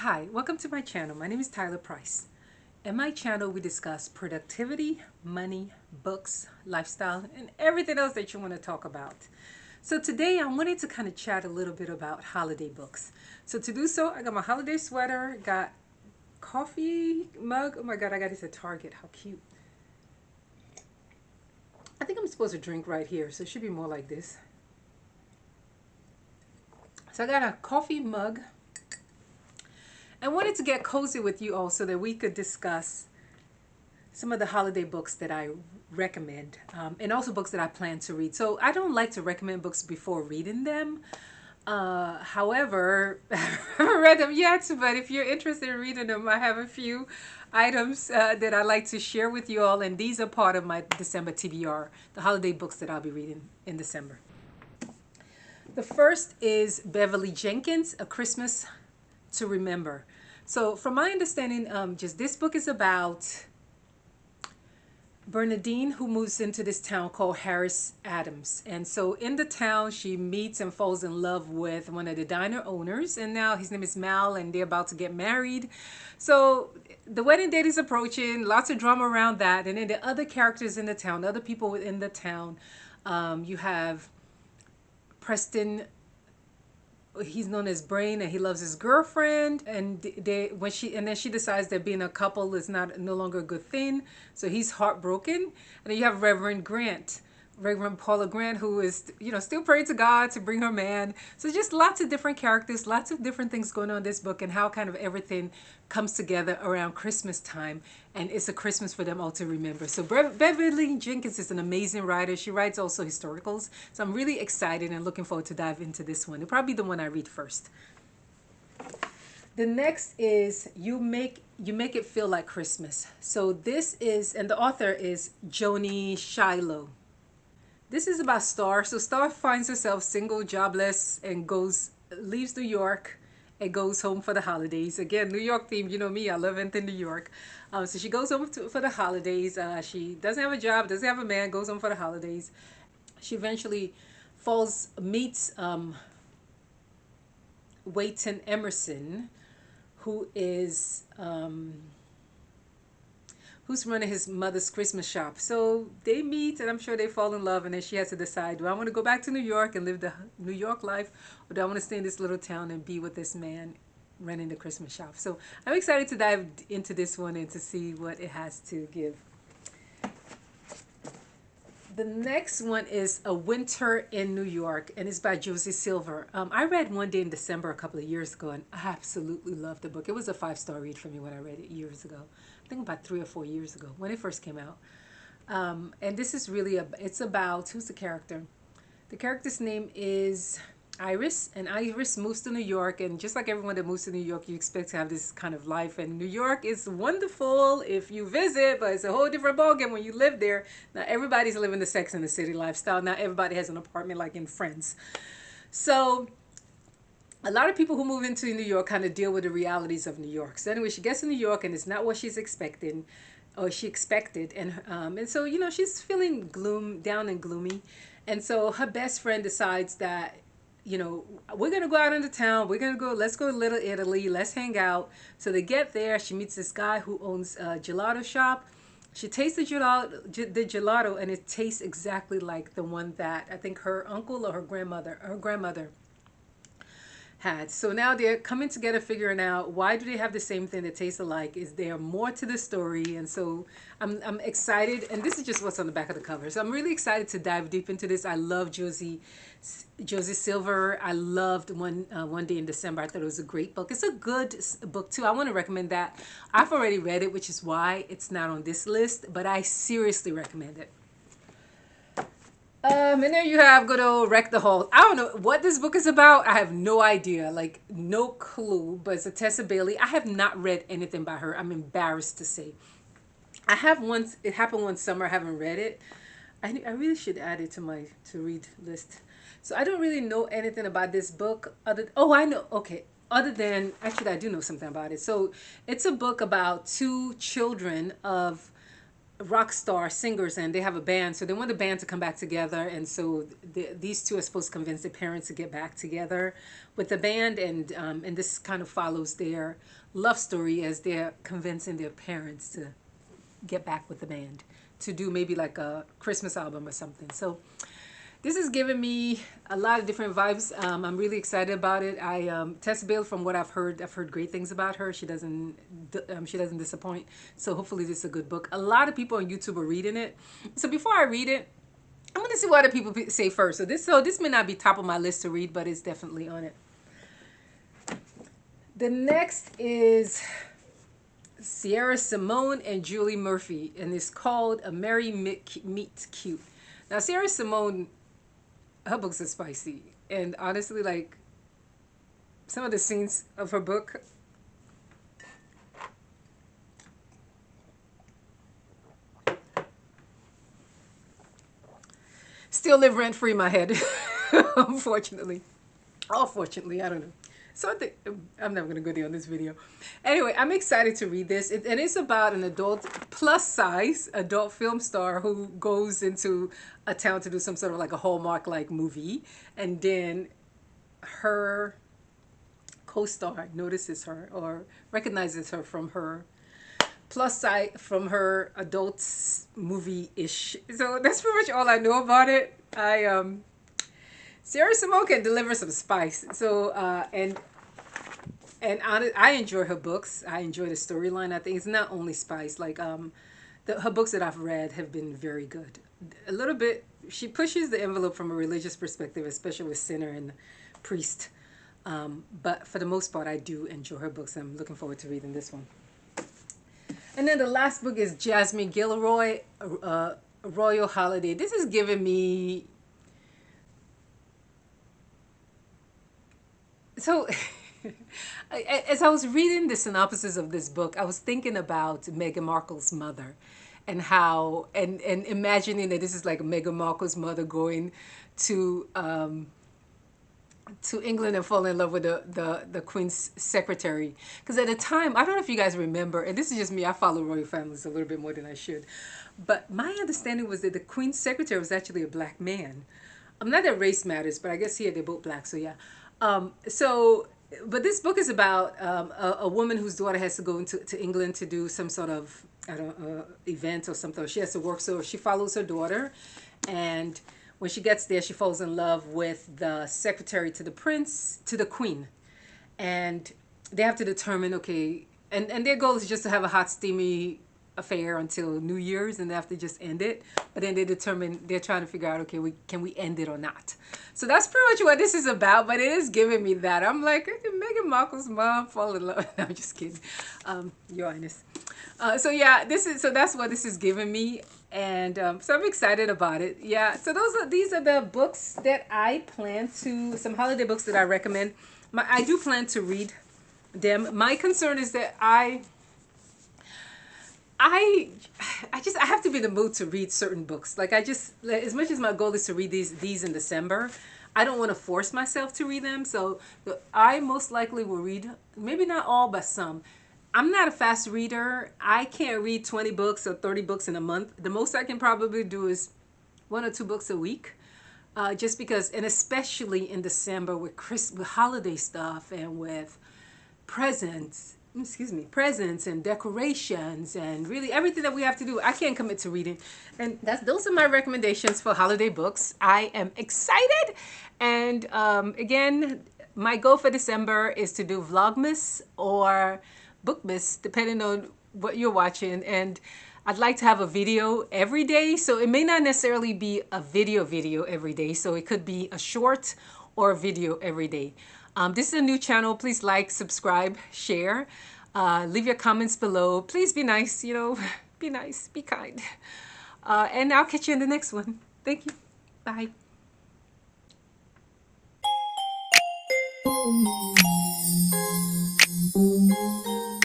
Hi, welcome to my channel. My name is Tyler Price. In my channel, we discuss productivity, money, books, lifestyle, and everything else that you want to talk about. So today I wanted to kind of chat a little bit about holiday books. So to do so, I got my holiday sweater, got coffee mug. Oh my God, I got this at Target. How cute. I think I'm supposed to drink right here, so it should be more like this. So I got a coffee mug. I wanted to get cozy with you all so that we could discuss some of the holiday books that I recommend, and also books that I plan to read. So I don't like to recommend books before reading them. However, I haven't read them yet, but if you're interested in reading them, I have a few items that I like to share with you all, and these are part of my December TBR, the holiday books that I'll be reading in December. The first is Beverly Jenkins, A Christmas to Remember. So from my understanding, just this book is about Bernadine, who moves into this town called Harris Adams. And so in the town, she meets and falls in love with one of the diner owners. And now his name is Mal, and they're about to get married. So the wedding date is approaching, lots of drama around that. And then the other characters in the town, other people within the town, you have Preston. He's known as Brain, and he loves his girlfriend, and then she decides that being a couple is no longer a good thing, so he's heartbroken. And then you have Reverend Paula Grant, who is still praying to God to bring her man. So just lots of different characters, lots of different things going on in this book, and how kind of everything comes together around Christmas time, and it's a Christmas for them all to remember. So Beverly Jenkins is an amazing writer. She writes also historicals, so I'm really excited and looking forward to dive into this one. It'll probably be the one I read first. The next is You Make It Feel Like Christmas. So this is, and the author is Joni Shiloh. This is about Star. So Star finds herself single, jobless, and leaves New York and goes home for the holidays. Again, New York theme. You know me, I love anything New York. So she goes home for the holidays. She doesn't have a job, doesn't have a man, goes home for the holidays. She eventually meets Wayton Emerson, who is who's running his mother's Christmas shop. So they meet, and I'm sure they fall in love, and then she has to decide, do I want to go back to New York and live the New York life, or do I want to stay in this little town and be with this man running the Christmas shop? So I'm excited to dive into this one and to see what it has to give. The next one is A Winter in New York, and it's by Josie Silver. I read One Day in December a couple of years ago, and I absolutely loved the book. It was a 5-star read for me when I read it years ago. I think about 3 or 4 years ago when it first came out. And this is really it's about, who's the character? The character's name is Iris, and Iris moves to New York, and just like everyone that moves to New York, you expect to have this kind of life. And New York is wonderful if you visit, but it's a whole different ballgame when you live there. Now everybody's living the Sex and the City lifestyle. Now everybody has an apartment like in Friends. So a lot of people who move into New York kind of deal with the realities of New York. So anyway, she gets to New York, and it's not what she's expecting, or she expected, and so she's feeling down and gloomy, and so her best friend decides that we're gonna go out into town. Let's go to Little Italy. Let's hang out. So they get there. She meets this guy who owns a gelato shop. She tastes the gelato, and it tastes exactly like the one that I think her uncle or her grandmother had. So now they're coming together, figuring out, why do they have the same thing that tastes alike? Is there more to the story? And so I'm excited, and this is just what's on the back of the cover. So I'm really excited to dive deep into this. I love Josie Silver. I loved One Day in December. I thought it was a great book. It's a good book too. I want to recommend that. I've already read it, which is why it's not on this list, but I seriously recommend it. And then you have good old Wreck the Hall. I don't know what this book is about. I have no idea, like no clue, but it's a Tessa Bailey. I have not read anything by her. I'm embarrassed to say. I have once, it happened one summer, I haven't read it. I really should add it to my to read list. So I don't really know anything about this book. I know, okay. Other than, actually I do know something about it. So it's a book about two children of rock star singers, and they have a band, so they want the band to come back together, and so these two are supposed to convince their parents to get back together with the band, and this kind of follows their love story as they're convincing their parents to get back with the band to do maybe like a Christmas album or something. So this is giving me a lot of different vibes. I'm really excited about it. Tessa Bale, from what I've heard great things about her. She doesn't disappoint. So hopefully this is a good book. A lot of people on YouTube are reading it. So before I read it, I'm going to see what other people say first. So this may not be top of my list to read, but it's definitely on it. The next is Sierra Simone and Julie Murphy, and it's called A Merry Meet Cute. Now, Sierra Simone, her books are spicy, and honestly, like, some of the scenes of her book, still live rent-free in my head, unfortunately. Or fortunately, I don't know. So I'm never going to go there on this video. Anyway, I'm excited to read this. And it's about an adult, plus-size adult film star who goes into a town to do some sort of like a Hallmark-like movie. And then her co-star notices her or recognizes her from her plus-size, from her adult movie-ish. So that's pretty much all I know about it. Sierra Simone can deliver some spice. So, I enjoy her books. I enjoy the storyline. I think it's not only spice. Like, her books that I've read have been very good. A little bit, she pushes the envelope from a religious perspective, especially with Sinner and Priest. But for the most part, I do enjoy her books. I'm looking forward to reading this one. And then the last book is Jasmine Gilroy, Royal Holiday. This is giving me... So, as I was reading the synopsis of this book, I was thinking about Meghan Markle's mother and how, and imagining that this is like Meghan Markle's mother going to England and falling in love with the Queen's secretary. Because at the time, I don't know if you guys remember, and this is just me, I follow royal families a little bit more than I should, but my understanding was that the Queen's secretary was actually a black man. Not that race matters, but I guess here they're both black, so yeah. But this book is about a woman whose daughter has to go to England to do some sort of, I don't know, event or something. She has to work, so she follows her daughter. And when she gets there, she falls in love with the secretary to the Queen. And they have to determine, okay, and their goal is just to have a hot, steamy affair until New Year's, and they have to just end it. But then they're trying to figure out, okay, can we end it or not? So that's pretty much what this is about, but it is giving me that. I'm like, did Meghan Markle's mom fall in love? No, I'm just kidding. Your Highness. So yeah, that's what this is giving me. And so I'm excited about it. Yeah, so these are the books that I plan to, some holiday books that I recommend. I do plan to read them. My concern is that I have to be in the mood to read certain books. Like, as much as my goal is to read these in December, I don't want to force myself to read them. So I most likely will read, maybe not all, but some. I'm not a fast reader. I can't read 20 books or 30 books in a month. The most I can probably do is 1 or 2 books a week. Just because, and especially in December with holiday stuff and with presents and decorations and really everything that we have to do, I can't commit to reading. And those are my recommendations for holiday books. I am excited. And again, my goal for December is to do Vlogmas or Bookmas, depending on what you're watching. And I'd like to have a video every day. So it may not necessarily be a video every day. So it could be a short or a video every day. This is a new channel. Please like, subscribe, share. Leave your comments below. Please be nice, be nice, be kind. And I'll catch you in the next one. Thank you. Bye.